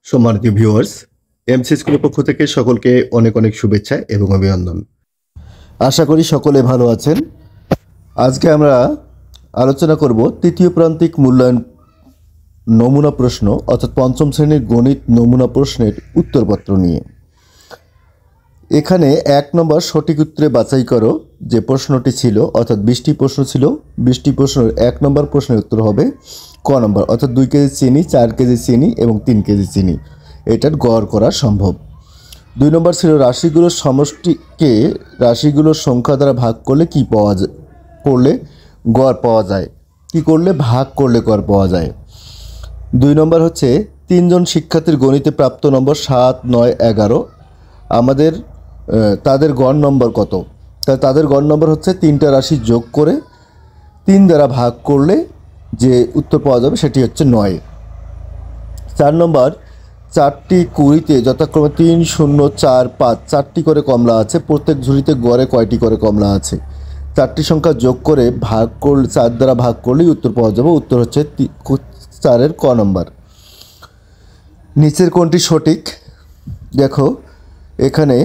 সম্মানিত viewers, MC স্কুলের পক্ষ থেকে সকলকে অনেক অনেক শুভেচ্ছা এবং অভিনন্দন। আশা করি সকলে ভালো আছেন। আজকে আমরা আলোচনা করব তৃতীয় প্রান্তিক মূল্যায়ন নমুনা প্রশ্ন অর্থাৎ পঞ্চম শ্রেণীর গণিত নমুনা প্রশ্নের উত্তরপত্র নিয়ে। এখানে 1 নম্বর সঠিক উত্তরে বাছাই করো যে প্রশ্নটি ছিল, অর্থাৎ 20টি প্রশ্ন ছিল। 20টি প্রশ্নের 1 নম্বর প্রশ্নের উত্তর হবে ক নম্বর, অর্থাৎ 2 কেজি চিনি, 4 কেজি চিনি এবং 3 কেজি চিনি। এটার গড় করা সম্ভব। 2 নম্বর ছিল রাশিগুলোর সমষ্টিকে রাশিগুলোর সংখ্যা দ্বারা ভাগ করলে কি পাওয়া যায়, করলে গড় পাওয়া যায়, কি করলে ভাগ করলে গড় পাওয়া যায়। 2 নম্বর হচ্ছে 3 জন শিক্ষার্থীর গণিতে প্রাপ্ত নম্বর 7, 9, 11। আমাদের তাদের গড় নম্বর কত? তাদের গড় নম্বর হচ্ছে 3টা রাশি যোগ করে 3 দ্বারা ভাগ করলে যে উত্তর পাওয়া যাবে সেটি হচ্ছে 9। 4 নম্বর 4টি কুড়িতে যথাক্রমে 3, 0, 4, 5 4টি করে কমলা আছে। প্রত্যেক ঝুড়িতে গড়ে কয়টি করে কমলা আছে? 4টি সংখ্যা যোগ করে ভাগ করলে 4 দ্বারা ভাগ করলেই উত্তর পাওয়া যাবে। উত্তর হচ্ছে 4-এর ক নম্বর। নিচের কোনটি সঠিক? দেখো এখানে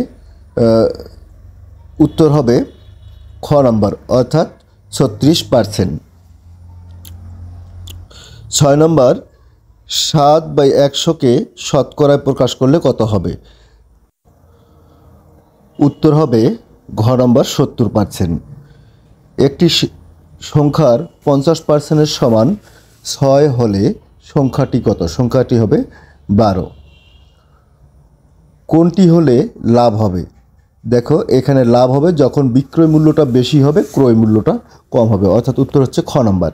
উত্তর হবে খ নম্বর, অর্থাৎ 36%। 6 নম্বর 7/100কে শতকরায় প্রকাশ করলে কত হবে? উত্তর হবে ঘ নম্বর 70%। একটি সংখ্যার 50%-এর সমান 6 হলে সংখ্যাটি কত? সংখ্যাটি হবে 12। কোনটি হলে লাভ হবে? দেখো এখানে লাভ হবে যখন বিক্রয় মূল্যটা বেশি হবে, ক্রয় মূল্যটা কম হবে, অর্থাৎ উত্তর হচ্ছে খ নম্বর।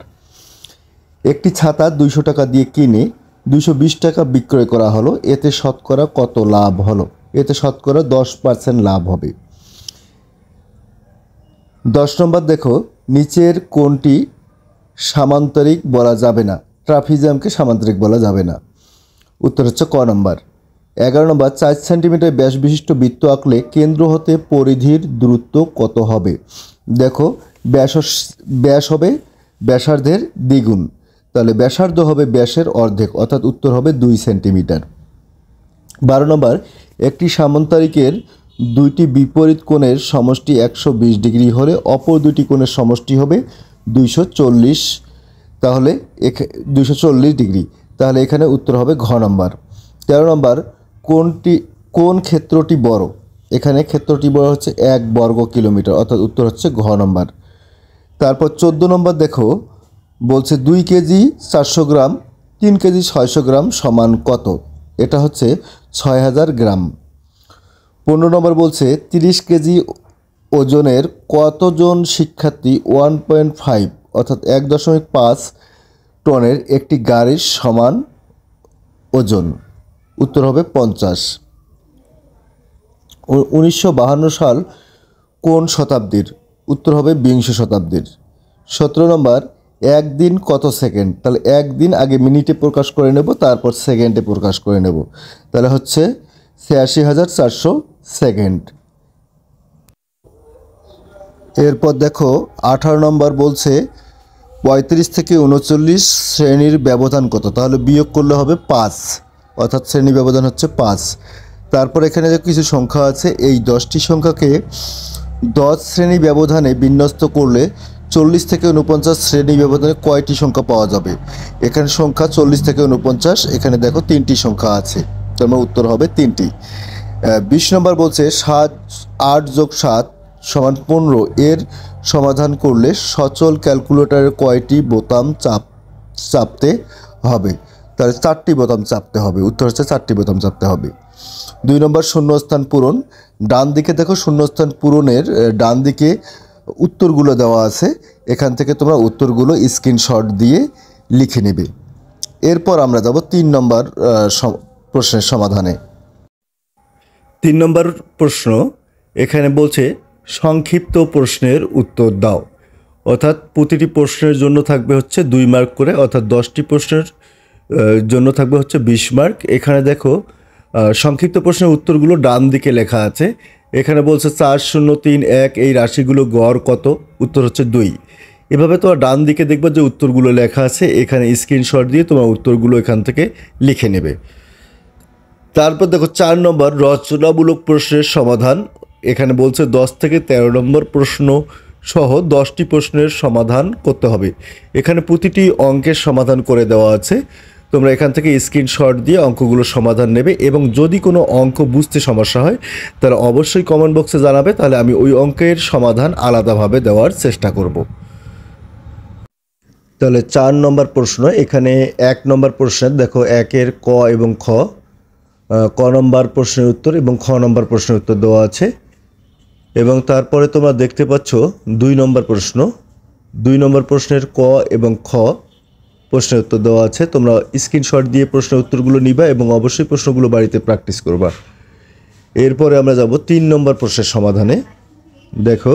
একটি ছাতা 200 টাকা দিয়ে কিনে 220 টাকা বিক্রয় করা হলো, এতে শতকরা কত লাভ হলো? এতে শতকরা 10% লাভ হবে। 10 নম্বর দেখো নিচের কোনটি সামান্তরিক বলা যাবে না? ট্রাপিজিয়ামকে সামান্তরিক বলা যাবে না। উত্তর হচ্ছে ক নম্বর। 11 নম্বর 4 সেন্টিমিটার ব্যাস বিশিষ্ট বৃত্ত আঁকলে কেন্দ্র হতে পরিধির দূরত্ব কত হবে? দেখো ব্যাস হবে ব্যাসার্ধের দ্বিগুণ, তাহলে ব্যাসার্ধ হবে ব্যাসের অর্ধেক, অর্থাৎ উত্তর হবে 2 সেন্টিমিটার। 12 নম্বর একটি সামান্তরিকের দুইটি বিপরীত কোণের সমষ্টি 120 ডিগ্রি হলে অপর দুইটি কোণের সমষ্টি হবে 240, তাহলে 240 ডিগ্রি, তাহলে এখানে উত্তর হবে ঘ নম্বর। 13 নম্বর কোন ক্ষেত্রটি বড়? এখানে ক্ষেত্রটি বড় হচ্ছে 1 বর্গ কিলোমিটার, অর্থাৎ উত্তর হচ্ছে ঘ নম্বর। তারপর 14 নম্বর দেখো বলছে 2 কেজি 400 গ্রাম 3 কেজি 600 গ্রাম সমান কত? এটা হচ্ছে 6000 গ্রাম। 15 নম্বর বলছে 30 কেজি ওজনের কতজন শিক্ষার্থী 1.5 অর্থাৎ 1.5 টনের একটি গাড়ির সমান ওজন? উত্তর হবে 50। 1952 সাল কোন শতাব্দীর? উত্তর হবে 20 শতাব্দীর। 17 নম্বর একদিন কত সেকেন্ড? তাহলে একদিন আগে মিনিটে প্রকাশ করে নেব, তারপর সেকেন্ডে প্রকাশ করে নেব, তাহলে হচ্ছে 86,400 সেকেন্ড। এরপর দেখো 18 নম্বর বলছে 35 থেকে 39 শ্রেণীর ব্যবধান কত? তাহলে বিয়োগ করলে হবে 5, অর্থাৎ শ্রেণী ব্যবধান হচ্ছে 5। তারপর এখানে যে কিছু সংখ্যা আছে, এই 10টি সংখ্যাকে 10 শ্রেণী ব্যবধানে বিন্যস্ত করলে 40 থেকে 49 শ্রেণী ব্যবধানে কয়টি সংখ্যা পাওয়া যাবে? এখানে সংখ্যা 40 থেকে 49, এখানে দেখো 3টি সংখ্যা আছে, তার উত্তর হবে 3টি। 20 নম্বর বলছে 8 যোগ 7 সমান 15 এর সমাধান করলে সচল ক্যালকুলেটরের কয়টি বোতাম চাপতে হবে? তাহলে 4টি বোতাম চাপতে হবে, উত্তর হচ্ছে 4টি বোতাম চাপতে হবে। 2 নম্বর শূন্যস্থান পূরণ। ডান দিকে দেখো শূন্যস্থান পূরণের ডান দিকে উত্তরগুলো দেওয়া আছে, এখান থেকে তোমরা উত্তরগুলো স্ক্রিনশট দিয়ে লিখে নেবে। এরপর আমরা যাব 3 নম্বর প্রশ্নের সমাধানে। 3 নম্বর প্রশ্ন এখানে বলছে সংক্ষিপ্ত প্রশ্নের উত্তর দাও, অর্থাৎ প্রতিটি প্রশ্নের জন্য থাকবে হচ্ছে 2 মার্ক করে, অর্থাৎ 10টি প্রশ্নের জন্য থাকবে হচ্ছে 20 মার্ক। এখানে দেখো সংক্ষিপ্ত প্রশ্নের উত্তরগুলো ডান দিকে লেখা আছে। এখানে বলছে 4, 0, 3, 1 এই রাশিগুলো গড় কত? উত্তর হচ্ছে 2। এভাবে তোমরা ডান দিকে দেখবে যে উত্তরগুলো লেখা আছে, এখানে স্ক্রিনশট দিয়ে তোমরা উত্তরগুলো এখান থেকে লিখে নেবে। তারপর দেখো 4 নম্বর রচনামূলক প্রশ্নের সমাধান। এখানে বলছে 10 থেকে 13 নম্বর প্রশ্ন সহ 10টি প্রশ্নের সমাধান করতে হবে। এখানে প্রতিটি অঙ্কের সমাধান করে দেওয়া আছে। তোমরা এখান থেকে স্ক্রিনশট দিয়ে অঙ্কগুলো সমাধান নেবে এবং যদি কোনো অঙ্ক বুঝতে সমস্যা হয় তাহলে অবশ্যই কমেন্ট বক্সে জানাবে, তাহলে আমি ওই অঙ্কের সমাধান আলাদাভাবে দেওয়ার চেষ্টা করব। তাহলে 4 নম্বর প্রশ্ন, এখানে 1 নম্বর প্রশ্নের দেখো 1-এর ক এবং খ, ক নম্বর প্রশ্নের উত্তর এবং খ নম্বর প্রশ্নের উত্তর দেওয়া আছে। এবং তারপরে তোমরা দেখতে পাচ্ছ 2 নম্বর প্রশ্ন, 2 নম্বর প্রশ্নের ক এবং খ প্রশ্নের উত্তর দেওয়া আছে। তোমরা স্ক্রিনশট দিয়ে প্রশ্নের উত্তরগুলো নিবা এবং অবশ্যই প্রশ্নগুলো বাড়িতে প্র্যাকটিস করবা। এরপরে আমরা যাব 3 নম্বর প্রশ্নের সমাধানে। দেখো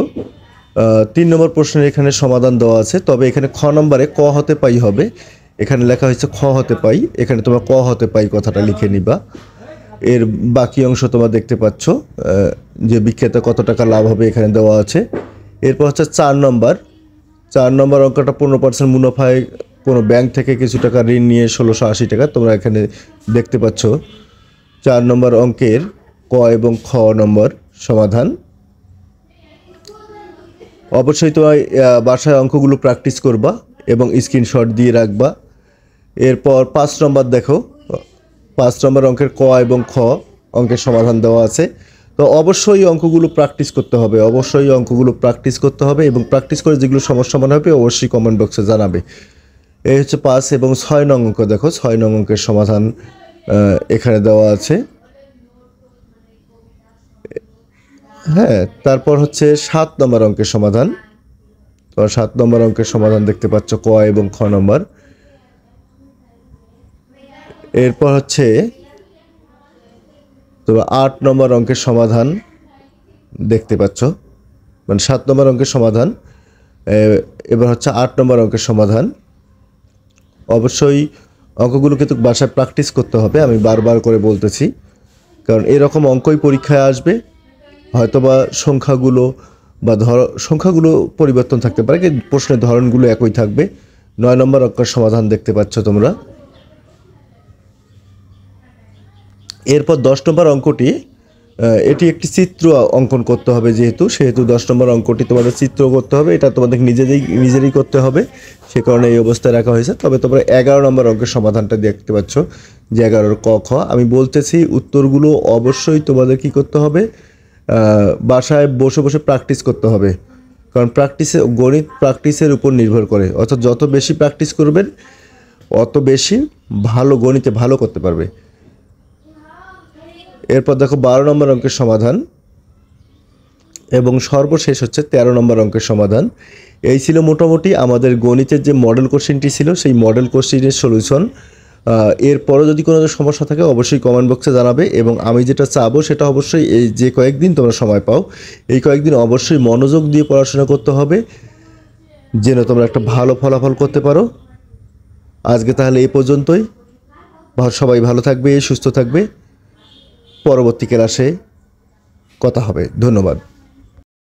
3 নম্বর প্রশ্নের এখানে সমাধান দেওয়া আছে, তবে এখানে খ নম্বরে ক হতে পাই হবে, এখানে লেখা হয়েছে খ হতে পাই, এখানে তোমরা ক হতে পাই কথাটা লিখে নিবা। এর বাকি অংশ তোমরা দেখতে পাচ্ছ, যে বিক্রেতা কত টাকা লাভ হবে এখানে দেওয়া আছে। এরপর হচ্ছে 4 নম্বর অঙ্কটা 15% মুনাফায় কোনো ব্যাংক থেকে কিছু টাকা ঋণ নিয়ে 1680 টাকা, তোমরা এখানে দেখতে পাচ্ছ 4 নম্বর অঙ্কের ক এবং খ নম্বর সমাধান। অবশ্যই তোমার বাসায় অঙ্কগুলো প্র্যাকটিস করবা এবং স্ক্রিনশট দিয়ে রাখবা। এরপর 5 নম্বর দেখো, 5 নম্বর অঙ্কের ক এবং খ অঙ্কের সমাধান দেওয়া আছে। তো অবশ্যই অঙ্কগুলো প্র্যাকটিস করতে হবে, এবং প্র্যাকটিস করে যেগুলো সমস্যা মনে হবে অবশ্যই কমেন্ট বক্সে জানাবে। এই হচ্ছে 5 এবং 6 নং অঙ্ক। দেখো 6 নং অঙ্কের সমাধান এখানে দেওয়া আছে। হ্যাঁ, তারপর হচ্ছে 7 নম্বর অঙ্কের সমাধান। তো 7 নম্বর অঙ্কের সমাধান দেখতে পাচ্ছ ক এবং খ নম্বর। এরপর হচ্ছে তো 8 নম্বর অঙ্কের সমাধান দেখতে পাচ্ছ, মানে 7 নম্বর অঙ্কের সমাধান। এবার হচ্ছে 8 নম্বর অঙ্কের সমাধান। অবশ্যই অঙ্কগুলো কিন্তু বাসায় প্র্যাকটিস করতে হবে, আমি বারবার করে বলতেছি, কারণ এরকম অঙ্কই পরীক্ষায় আসবে। হয়তোবা সংখ্যাগুলো পরিবর্তন থাকতে পারে, কিন্তু প্রশ্নের ধরনগুলো একই থাকবে। 9 নম্বর অঙ্কের সমাধান দেখতে পাচ্ছ তোমরা। এরপর 10 নম্বর অঙ্কটি, এটি একটি চিত্র অঙ্কন করতে হবে, সেহেতু 10 নম্বর অঙ্কটি তোমাদের চিত্র করতে হবে, এটা তোমাদের নিজেরই করতে হবে, সে কারণে এই অবস্থায় রাখা হয়েছে। তবে তোমরা 11 নম্বর অঙ্কের সমাধানটা দেখতে পাচ্ছ, যে 11-র ক খ। আমি বলতেছি উত্তরগুলো অবশ্যই তোমাদের কি করতে হবে, বাসায় বসে বসে প্র্যাকটিস করতে হবে, কারণ গণিত প্র্যাকটিসের উপর নির্ভর করে। অর্থাৎ যত বেশি প্র্যাকটিস করবেন অত বেশি গণিতে ভালো করতে পারবে। এরপর দেখো 12 নম্বর অঙ্কের সমাধান এবং সর্বশেষ হচ্ছে 13 নম্বর অঙ্কের সমাধান। এই ছিল মোটামুটি আমাদের গণিতের যে মডেল কোশ্চেনটি ছিল, সেই মডেল কোশ্চেনের সলিউশন। এরপরও যদি কোনো সমস্যা থাকে অবশ্যই কমেন্ট বক্সে জানাবে, এবং আমি যেটা চাবো সেটা অবশ্যই এই যে কয়েকদিন তোমরা সময় পাও, এই কয়েকদিন অবশ্যই মনোযোগ দিয়ে পড়াশোনা করতে হবে, যেন তোমরা একটা ভালো ফলাফল করতে পারো। আজকে তাহলে এই পর্যন্তই। সবাই ভালো থাকবে, সুস্থ থাকবে। পরবর্তী ক্লাসে কথা হবে। ধন্যবাদ।